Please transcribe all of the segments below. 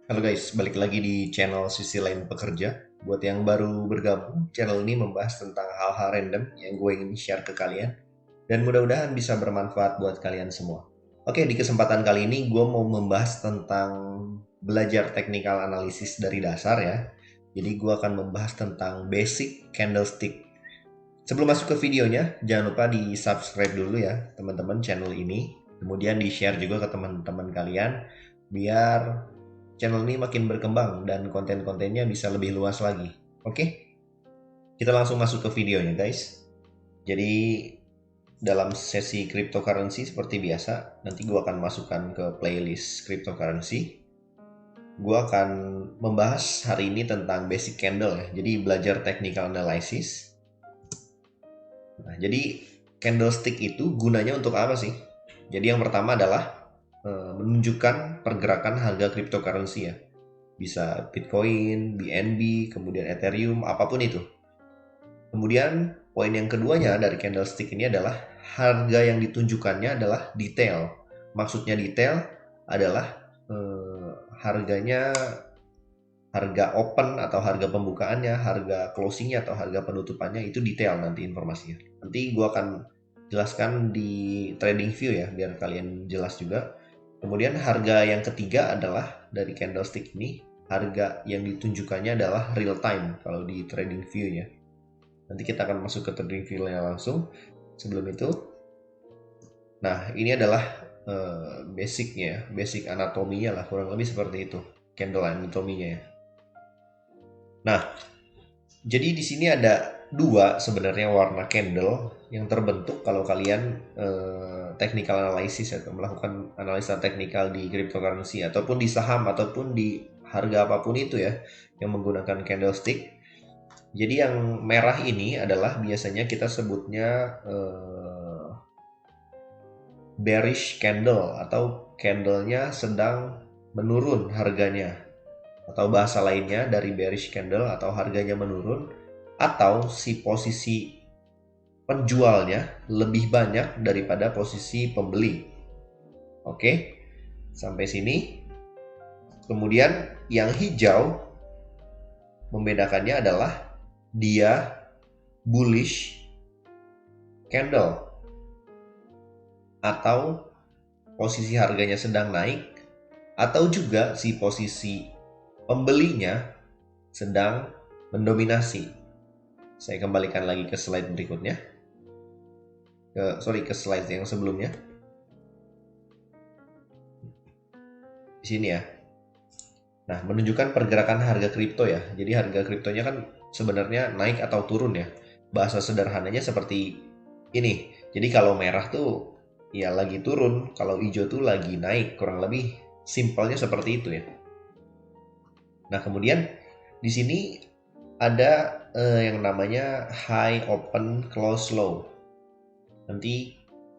Halo guys, balik lagi di channel Sisi Lain Pekerja. Buat yang baru bergabung, channel ini membahas tentang hal-hal random yang gue ingin share ke kalian. Dan mudah-mudahan bisa bermanfaat buat kalian semua. Oke, di kesempatan kali ini gue mau membahas tentang belajar technical analysis dari dasar ya. Jadi gue akan membahas tentang basic candlestick. Sebelum masuk ke videonya, jangan lupa di subscribe dulu ya teman-teman channel ini. Kemudian di share juga ke teman-teman kalian biar channel ini makin berkembang dan konten-kontennya bisa lebih luas lagi. Oke, kita langsung masuk ke videonya guys. Jadi dalam sesi cryptocurrency seperti biasa, nanti gue akan masukkan ke playlist cryptocurrency. Gue akan membahas hari ini tentang basic candle ya, jadi belajar technical analysis. Nah, jadi candlestick itu gunanya untuk apa sih? Jadi yang pertama adalah menunjukkan pergerakan harga cryptocurrency ya. Bisa Bitcoin, BNB, kemudian Ethereum, apapun itu. Kemudian poin yang keduanya dari candlestick ini adalah harga yang ditunjukkannya adalah detail. Maksudnya detail adalah harganya, harga open atau harga pembukaannya, harga closingnya atau harga penutupannya itu detail nanti informasinya. Nanti gue akan jelaskan di trading view ya biar kalian jelas juga. Kemudian harga yang ketiga adalah dari candlestick ini, harga yang ditunjukkannya adalah real time kalau di trading view ya. Nanti kita akan masuk ke trading view-nya langsung. Sebelum itu, nah ini adalah basicnya, basic anatominya lah, kurang lebih seperti itu, candle anatominya ya. Nah, jadi di sini ada dua sebenarnya warna candle yang terbentuk kalau kalian technical analysis atau melakukan analisa teknikal di cryptocurrency ataupun di saham ataupun di harga apapun itu ya yang menggunakan candlestick. Jadi yang merah ini adalah biasanya kita sebutnya bearish candle atau candlenya sedang menurun harganya. Atau bahasa lainnya dari bearish candle atau harganya menurun atau si posisi penjualnya lebih banyak daripada posisi pembeli. Oke, sampai sini. Kemudian yang hijau membedakannya adalah dia bullish candle atau posisi harganya sedang naik atau juga si posisi pembelinya sedang mendominasi. Saya kembalikan lagi ke slide berikutnya. Ke slide yang sebelumnya. Di sini ya. Nah, menunjukkan pergerakan harga kripto ya. Jadi harga kriptonya kan sebenarnya naik atau turun ya. Bahasa sederhananya seperti ini. Jadi kalau merah tuh ya lagi turun, kalau hijau tuh lagi naik. Kurang lebih simpelnya seperti itu ya. Nah, kemudian di sini ada yang namanya high open close low. Nanti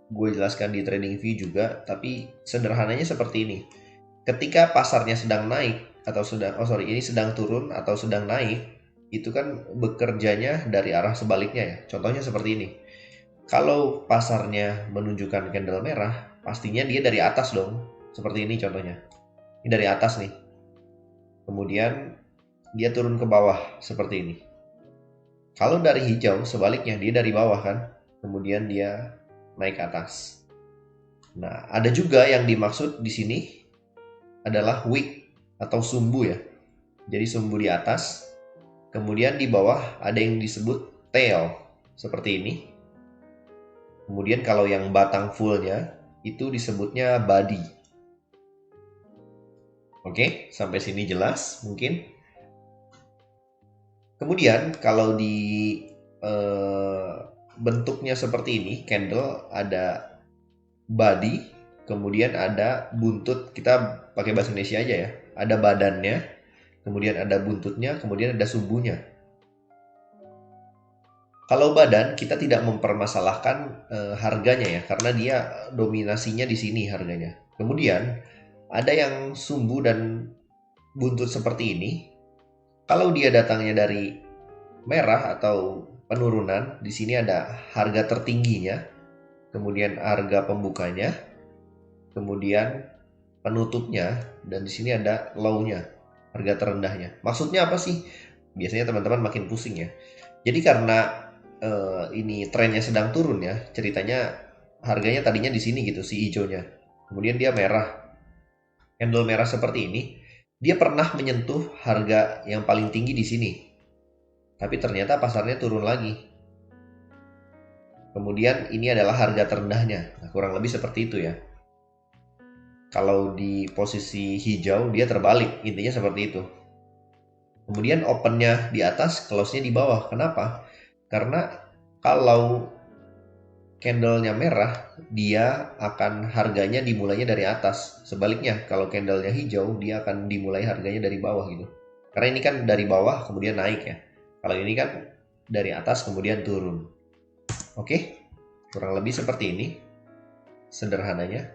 gue jelaskan di trading view juga, tapi sederhananya seperti ini. Ketika pasarnya sedang naik atau ini sedang turun atau sedang naik, itu kan bekerjanya dari arah sebaliknya ya. Contohnya seperti ini. Kalau pasarnya menunjukkan candle merah, pastinya dia dari atas dong. Seperti ini contohnya. Ini dari atas nih. Kemudian dia turun ke bawah seperti ini. Kalau dari hijau, sebaliknya dia dari bawah kan. Kemudian dia naik ke atas. Nah, ada juga yang dimaksud di sini adalah wick atau sumbu ya. Jadi sumbu di atas, kemudian di bawah ada yang disebut tail seperti ini. Kemudian kalau yang batang fullnya itu disebutnya body. Oke, sampai sini jelas mungkin. Kemudian kalau di bentuknya seperti ini, candle ada body, kemudian ada buntut. Kita pakai bahasa Indonesia aja ya. Ada badannya, kemudian ada buntutnya, kemudian ada sumbunya. Kalau badan kita tidak mempermasalahkan harganya ya, karena dia dominasinya di sini harganya. Kemudian ada yang sumbu dan buntut seperti ini. Kalau dia datangnya dari merah atau penurunan, di sini ada harga tertingginya, kemudian harga pembukanya, kemudian penutupnya, dan di sini ada low-nya. harga terendahnya. Maksudnya apa sih? Biasanya teman-teman makin pusing ya. Jadi karena ini trennya sedang turun ya, ceritanya harganya tadinya di sini gitu si hijaunya. Kemudian dia merah. Candle merah seperti ini, dia pernah menyentuh harga yang paling tinggi di sini. Tapi ternyata pasarnya turun lagi. Kemudian ini adalah harga terendahnya. Nah, kurang lebih seperti itu ya. Kalau di posisi hijau dia terbalik, intinya seperti itu. Kemudian opennya di atas, close-nya di bawah. Kenapa? Karena kalau candlenya merah, dia akan harganya dimulainya dari atas. Sebaliknya, kalau candlenya hijau, dia akan dimulai harganya dari bawah gitu. Karena ini kan dari bawah kemudian naik ya. Kalau ini kan dari atas kemudian turun. Oke, kurang lebih seperti ini sederhananya.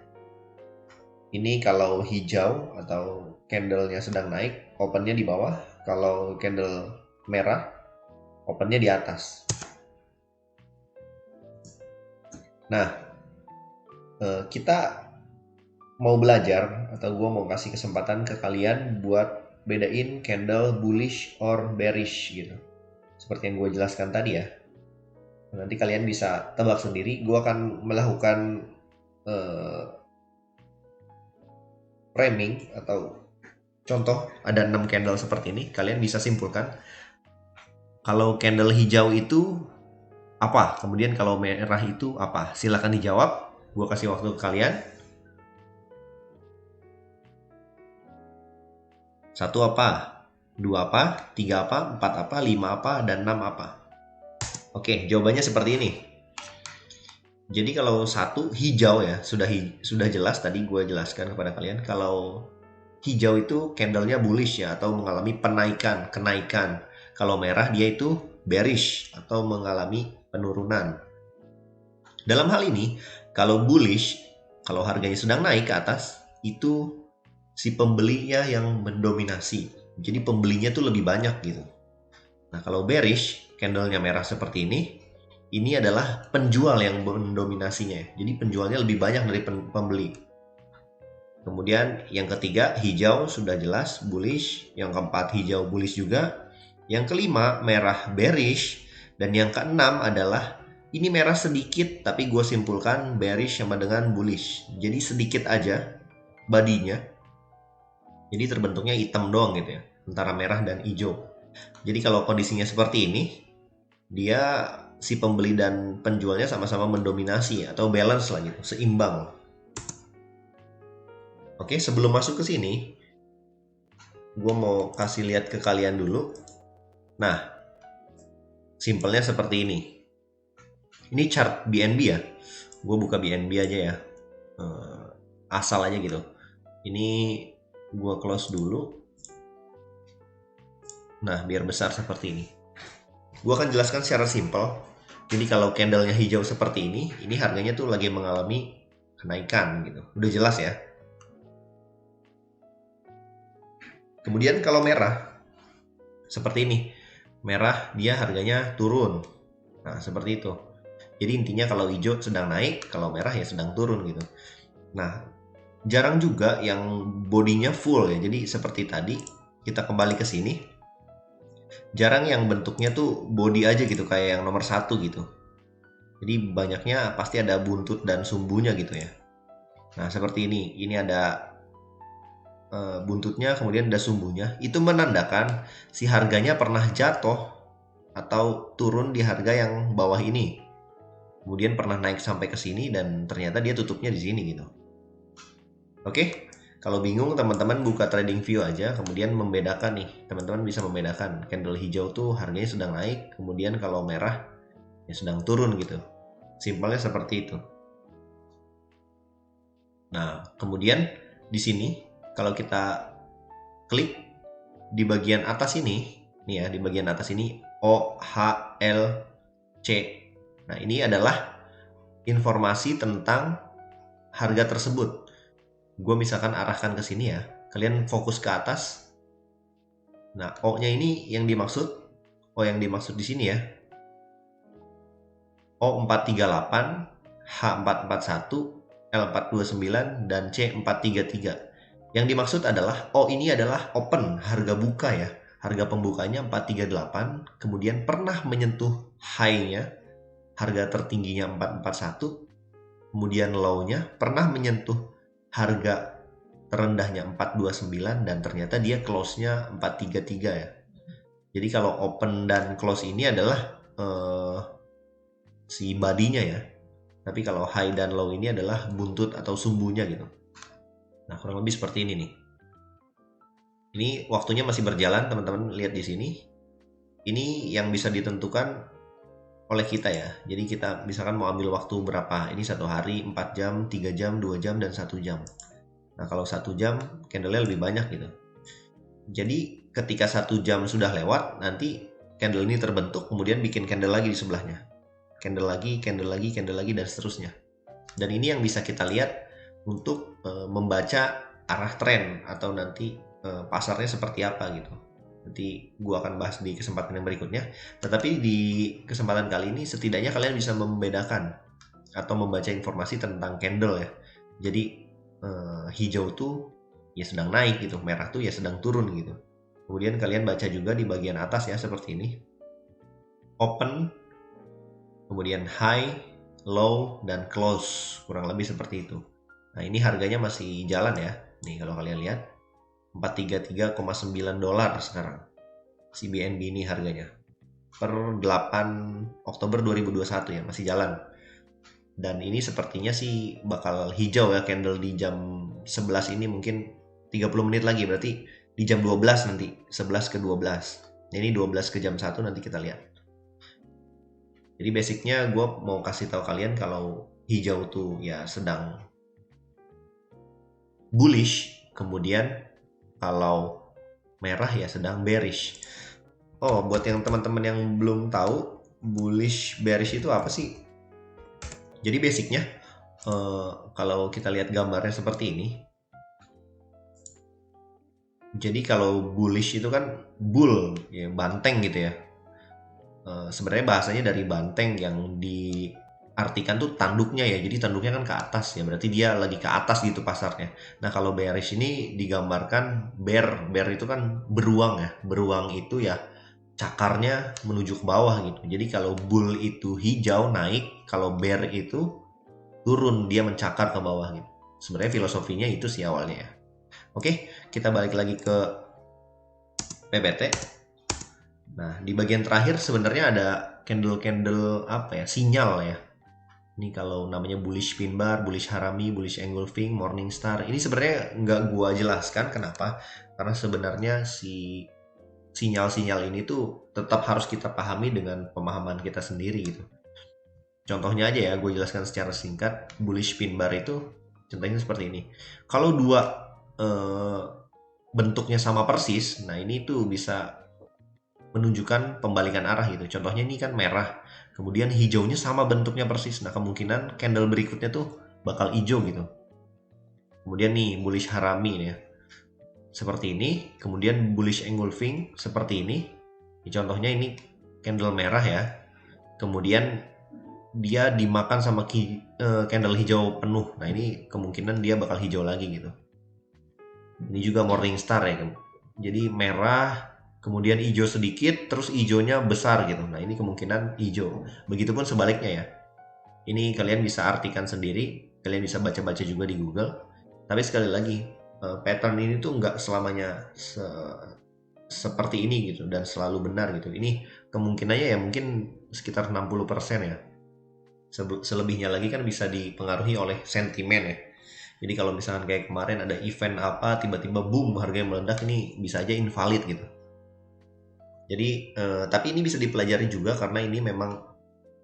Ini kalau hijau atau candlenya sedang naik, opennya di bawah. Kalau candle merah, opennya di atas. Nah, kita mau belajar atau gue mau kasih kesempatan ke kalian buat bedain candle bullish or bearish gitu. Seperti yang gue jelaskan tadi ya. Nanti kalian bisa tebak sendiri. Gue akan melakukan framing atau contoh ada 6 candle seperti ini. Kalian bisa simpulkan kalau candle hijau itu apa, kemudian kalau merah itu apa. Silakan dijawab. Gue kasih waktu ke kalian. 1 apa, 2 apa, 3 apa, 4 apa, 5 apa, dan 6 apa. Oke, jawabannya seperti ini. Jadi kalau 1 hijau ya, sudah jelas tadi gue jelaskan kepada kalian. Kalau hijau itu candlenya bullish ya, atau mengalami kenaikan. Kalau merah dia itu bearish atau mengalami penurunan. Dalam hal ini, kalau bullish, kalau harganya sedang naik ke atas, itu si pembelinya yang mendominasi. Jadi pembelinya tuh lebih banyak gitu. Nah, kalau bearish, candlenya merah seperti ini adalah penjual yang mendominasinya. Jadi penjualnya lebih banyak dari pembeli. Kemudian yang ketiga, hijau sudah jelas bullish. Yang keempat, hijau bullish juga. Yang kelima, merah bearish. Dan yang keenam adalah ini merah sedikit, tapi gue simpulkan bearish sama dengan bullish. Jadi sedikit aja badinya. Jadi terbentuknya hitam doang gitu ya, antara merah dan hijau. Jadi kalau kondisinya seperti ini, dia si pembeli dan penjualnya sama-sama mendominasi atau balance lah gitu, seimbang. Oke, sebelum masuk ke sini, gue mau kasih lihat ke kalian dulu. Nah, simpelnya seperti ini. Ini chart BNB ya. Gue buka BNB aja ya, asal aja gitu. Ini gue close dulu. Nah, biar besar seperti ini. Gue akan jelaskan secara simpel. Jadi kalau candlenya hijau seperti ini harganya tuh lagi mengalami kenaikan gitu. Udah jelas ya. Kemudian kalau merah seperti ini. Merah dia harganya turun. Nah, seperti itu. Jadi intinya kalau hijau sedang naik, kalau merah ya sedang turun gitu. Nah, jarang juga yang bodinya full ya. Jadi seperti tadi, kita kembali ke sini. Jarang yang bentuknya tuh body aja gitu, kayak yang nomor 1 gitu. Jadi banyaknya pasti ada buntut dan sumbunya gitu ya. Nah, seperti ini. Ini ada buntutnya, kemudian ada sumbunya. Itu menandakan si harganya pernah jatuh atau turun di harga yang bawah ini. Kemudian pernah naik sampai ke sini dan ternyata dia tutupnya di sini gitu. Oke? Kalau bingung teman-teman buka TradingView aja, kemudian membedakan nih. Teman-teman bisa membedakan candle hijau tuh harganya sedang naik, kemudian kalau merah ya sedang turun gitu. Simpelnya seperti itu. Nah, kemudian di sini kalau kita klik di bagian atas ini, nih ya, di bagian atas ini OHLC. Nah, ini adalah informasi tentang harga tersebut. Gue misalkan arahkan ke sini ya, kalian fokus ke atas. Nah, O-nya ini yang dimaksud, O yang dimaksud di sini ya, O438, H441, L429, dan C433. Yang dimaksud adalah, oh ini adalah open, harga buka ya. Harga pembukanya 438, kemudian pernah menyentuh high-nya, harga tertingginya 441, kemudian low-nya pernah menyentuh harga terendahnya 429 dan ternyata dia close-nya 433 ya. Jadi kalau open dan close ini adalah si badinya ya. Tapi kalau high dan low ini adalah buntut atau sumbunya gitu. Nah, kurang lebih seperti ini nih. Ini waktunya masih berjalan, teman-teman lihat di sini. Ini yang bisa ditentukan oleh kita ya. Jadi kita misalkan mau ambil waktu berapa. Ini 1 hari, 4 jam, 3 jam, 2 jam, dan 1 jam. Nah, kalau 1 jam, candle-nya lebih banyak gitu. Jadi ketika 1 jam sudah lewat, nanti candle ini terbentuk, kemudian bikin candle lagi di sebelahnya. Candle lagi, candle lagi, candle lagi, dan seterusnya. Dan ini yang bisa kita lihat untuk membaca arah tren atau nanti pasarnya seperti apa gitu. Nanti gue akan bahas di kesempatan yang berikutnya. Tetapi di kesempatan kali ini setidaknya kalian bisa membedakan atau membaca informasi tentang candle ya. Jadi hijau tuh ya sedang naik gitu, merah tuh ya sedang turun gitu. Kemudian kalian baca juga di bagian atas ya seperti ini. Open, kemudian high, low, dan close. Kurang lebih seperti itu. Nah ini harganya masih jalan ya. Nih kalau kalian lihat 433,9 dolar sekarang. Si BNB ini harganya. Per 8 Oktober 2021 ya, masih jalan. Dan ini sepertinya sih bakal hijau ya candle di jam 11 ini, mungkin 30 menit lagi, berarti di jam 12 nanti, 11 ke 12. Ini 12 ke jam 1 nanti kita lihat. Jadi basicnya gue mau kasih tahu kalian kalau hijau tuh ya sedang bullish, kemudian kalau merah ya sedang bearish. Oh, buat yang teman-teman yang belum tahu bullish bearish itu apa sih? Jadi basicnya kalau kita lihat gambarnya seperti ini. Jadi kalau bullish itu kan bull, ya banteng gitu ya. Sebenarnya bahasanya dari banteng yang diartikan tuh tanduknya ya. Jadi tanduknya kan ke atas ya. Berarti dia lagi ke atas gitu pasarnya. Nah kalau bearish ini digambarkan bear. Bear itu kan beruang ya. Beruang itu ya cakarnya menuju ke bawah gitu. Jadi kalau bull itu hijau naik, kalau bear itu turun, dia mencakar ke bawah gitu. Sebenarnya filosofinya itu sih awalnya ya. Oke, kita balik lagi ke PBT. Nah, di bagian terakhir sebenarnya ada candle-candle apa ya, sinyal ya. Ini kalau namanya bullish pin bar, bullish harami, bullish engulfing, morning star. Ini sebenarnya nggak gua jelaskan kenapa. Karena sebenarnya si sinyal-sinyal ini tuh tetap harus kita pahami dengan pemahaman kita sendiri gitu. Contohnya aja ya, gue jelaskan secara singkat. Bullish pin bar itu contohnya seperti ini. Kalau dua bentuknya sama persis, nah ini tuh bisa menunjukkan pembalikan arah gitu. Contohnya ini kan merah, kemudian hijaunya sama bentuknya persis. Nah kemungkinan candle berikutnya tuh bakal hijau gitu. Kemudian nih bullish harami nih ya, seperti ini. Kemudian bullish engulfing seperti ini. Contohnya ini candle merah ya. Kemudian dia dimakan sama candle hijau penuh. Nah ini kemungkinan dia bakal hijau lagi gitu. Ini juga morning star ya. Jadi merah, kemudian hijau sedikit, terus hijaunya besar gitu. Nah ini kemungkinan hijau. Begitupun sebaliknya ya. Ini kalian bisa artikan sendiri. Kalian bisa baca-baca juga di Google. Tapi sekali lagi, pattern ini tuh nggak selamanya seperti ini gitu. Dan selalu benar gitu. Ini kemungkinannya ya mungkin sekitar 60% ya. Selebihnya lagi kan bisa dipengaruhi oleh sentimen ya. Jadi kalau misalkan kayak kemarin ada event apa, tiba-tiba boom harganya meledak, ini bisa aja invalid gitu. Jadi tapi ini bisa dipelajari juga karena ini memang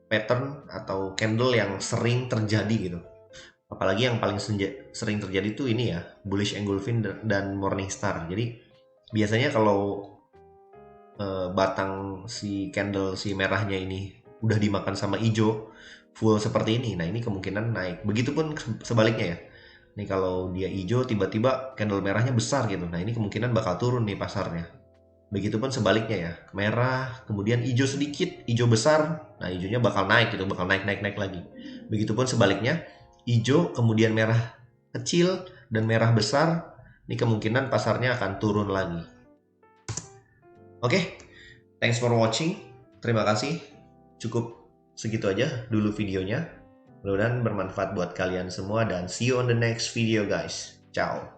pattern atau candle yang sering terjadi gitu. Apalagi yang paling sering terjadi tuh ini ya, bullish engulfing dan morning star. Jadi biasanya kalau batang si candle si merahnya ini udah dimakan sama hijau full seperti ini, nah ini kemungkinan naik. Begitupun sebaliknya ya. Nih kalau dia hijau tiba-tiba candle merahnya besar gitu, nah ini kemungkinan bakal turun nih pasarnya. Begitupun sebaliknya ya, merah kemudian hijau sedikit, hijau besar, nah hijaunya bakal naik gitu, bakal naik lagi. Begitupun sebaliknya, hijau kemudian merah kecil dan merah besar, ini kemungkinan pasarnya akan turun lagi. Oke, thanks for watching. Terima kasih. Cukup segitu aja dulu videonya. Mudah-mudahan bermanfaat buat kalian semua dan see you on the next video guys. Ciao.